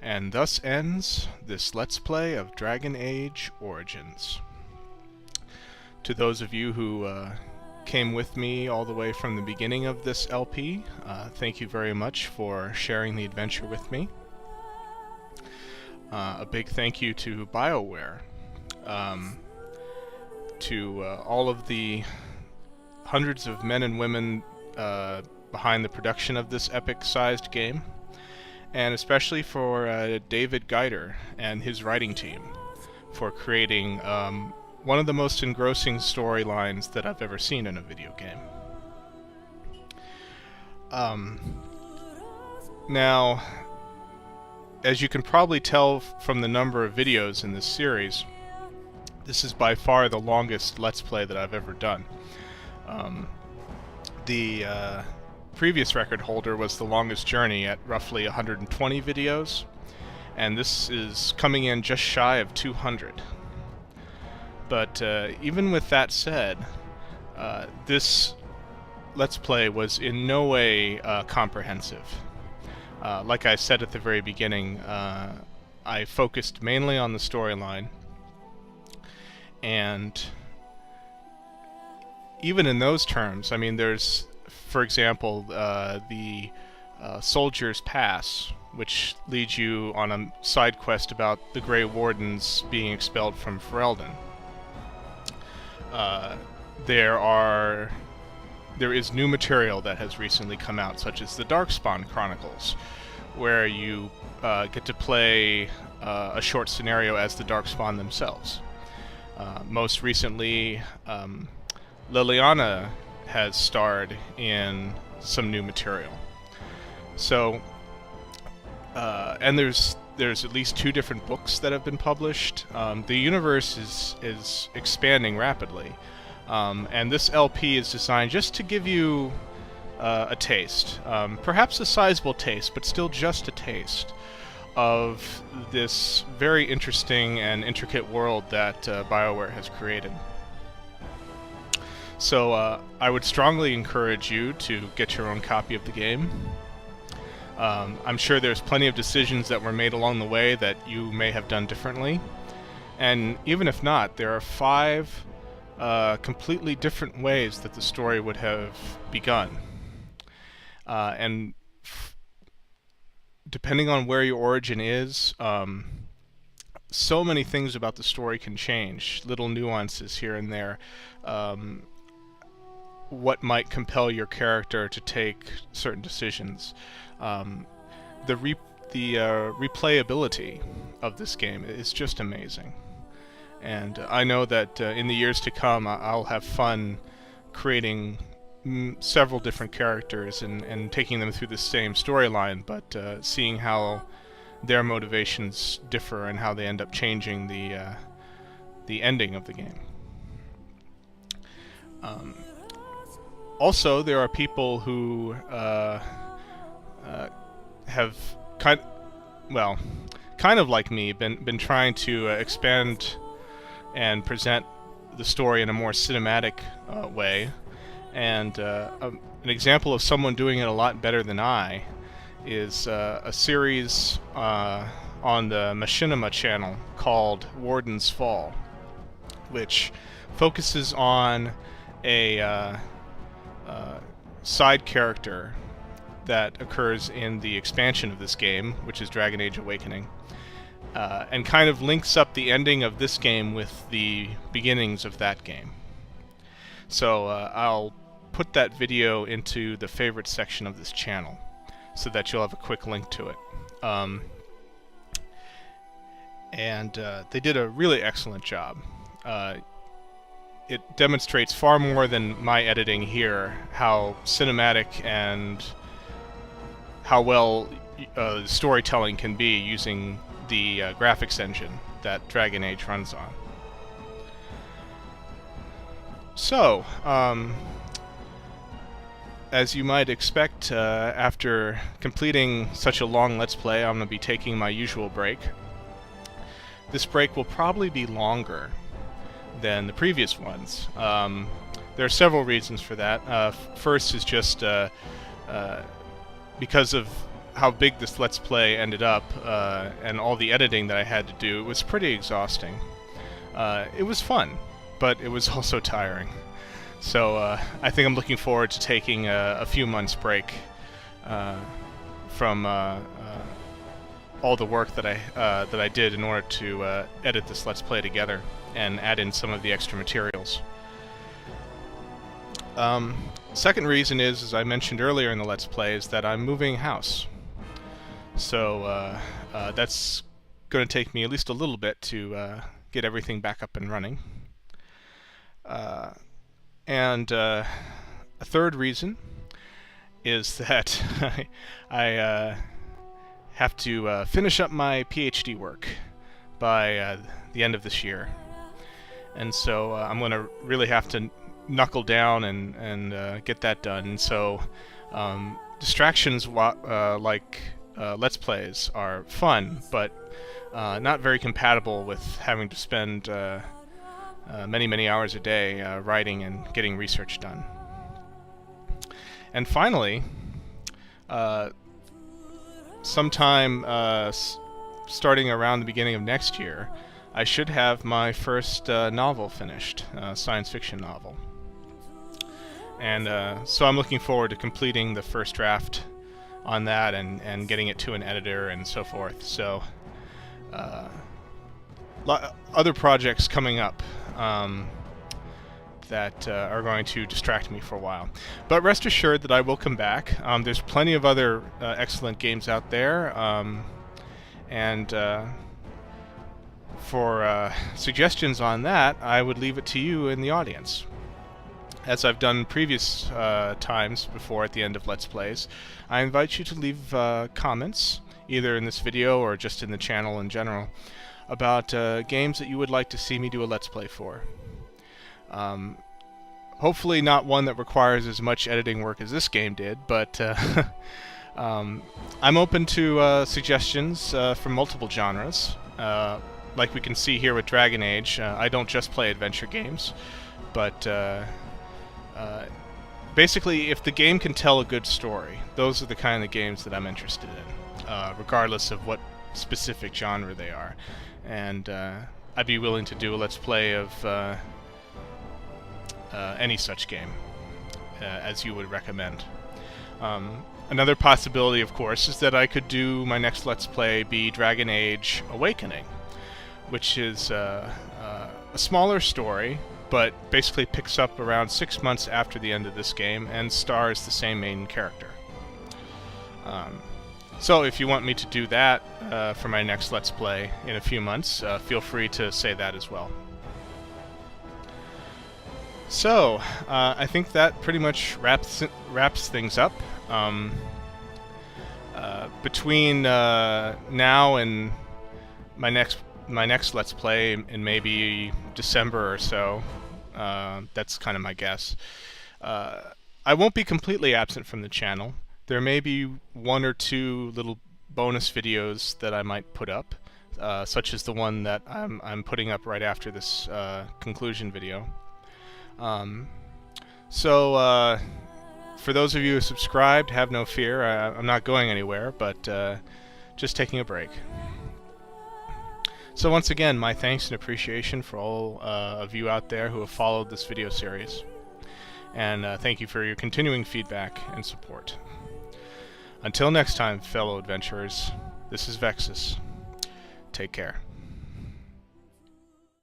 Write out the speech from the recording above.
And thus ends this Let's Play of Dragon Age Origins. To those of you who came with me all the way from the beginning of this LP, thank you very much for sharing the adventure with me. A big thank you to BioWare, to all of the hundreds of men and women behind the production of this epic-sized game, and especially for David Guider and his writing team for creating one of the most engrossing storylines that I've ever seen in a video game. Now, as you can probably tell from the number of videos in this series, this is by far the longest Let's Play that I've ever done. The previous record holder was The Longest Journey at roughly 120 videos, and this is coming in just shy of 200. But even with that said, this Let's Play was in no way comprehensive. Like I said at the very beginning, I focused mainly on the storyline, and even in those terms, I mean, there's, for example, the Soldier's Pass, which leads you on a side quest about the Grey Wardens being expelled from Ferelden. There is new material that has recently come out, such as the Darkspawn Chronicles, where you get to play a short scenario as the Darkspawn themselves. Most recently, Liliana has starred in some new material. So, and there's at least 2 different books that have been published. The universe is expanding rapidly, and this LP is designed just to give you a taste, perhaps a sizable taste, but still just a taste, of this very interesting and intricate world that BioWare has created. So I would strongly encourage you to get your own copy of the game. I'm sure there's plenty of decisions that were made along the way that you may have done differently. And even if not, there are 5 completely different ways that the story would have begun. And depending on where your origin is, so many things about the story can change. Little nuances here and there. What might compel your character to take certain decisions. The replayability of this game is just amazing. And I know that in the years to come I'll have fun creating several different characters and taking them through the same storyline, but seeing how their motivations differ and how they end up changing the ending of the game. Also, there are people who have kind of like me been trying to expand and present the story in a more cinematic way, and an example of someone doing it a lot better than I is a series on the Machinima channel called Warden's Fall, which focuses on a side character that occurs in the expansion of this game, which is Dragon Age Awakening, and kind of links up the ending of this game with the beginnings of that game. So I'll put that video into the favorite section of this channel so that you'll have a quick link to it. And they did a really excellent job. It demonstrates far more than my editing here how cinematic and how well storytelling can be using the graphics engine that Dragon Age runs on. So, as you might expect, after completing such a long Let's Play, I'm going to be taking my usual break. This break will probably be longer than the previous ones. There are several reasons for that. First is just because of how big this Let's Play ended up, and all the editing that I had to do, it was pretty exhausting. It was fun, but it was also tiring. So I think I'm looking forward to taking a few months break from all the work that I did in order to edit this Let's Play together and add in some of the extra materials. Second reason is, as I mentioned earlier in the Let's Play, is that I'm moving house. So that's going to take me at least a little bit to get everything back up and running. And a third reason is that I have to finish up my PhD work by the end of this year. And so I'm going to really have to knuckle down and get that done. And so distractions like Let's Plays are fun, but not very compatible with having to spend many hours a day writing and getting research done. And finally, sometime starting around the beginning of next year, I should have my first novel finished, science fiction novel. And so I'm looking forward to completing the first draft on that and getting it to an editor and so forth. So other projects coming up that are going to distract me for a while. But rest assured that I will come back. There's plenty of other excellent games out there, and for suggestions on that, I would leave it to you in the audience. As I've done previous times before at the end of Let's Plays, I invite you to leave comments, either in this video or just in the channel in general, about games that you would like to see me do a Let's Play for. Hopefully not one that requires as much editing work as this game did, but I'm open to suggestions from multiple genres. Like we can see here with Dragon Age, I don't just play adventure games, but basically if the game can tell a good story, those are the kind of games that I'm interested in, regardless of what specific genre they are. And I'd be willing to do a Let's Play of any such game, as you would recommend. Another possibility, of course, is that I could do my next Let's Play be Dragon Age Awakening, which is a smaller story, but basically picks up around 6 months after the end of this game and stars the same main character. So if you want me to do that for my next Let's Play in a few months, feel free to say that as well. So, I think that pretty much wraps things up. Between now and my next Let's Play in maybe December or so, that's kind of my guess, I won't be completely absent from the channel. There may be 1 or 2 little bonus videos that I might put up, such as the one that I'm putting up right after this conclusion video. So for those of you who subscribed, have no fear. I'm not going anywhere, but just taking a break. So once again, my thanks and appreciation for all of you out there who have followed this video series. And thank you for your continuing feedback and support. Until next time, fellow adventurers, this is Vexus. Take care.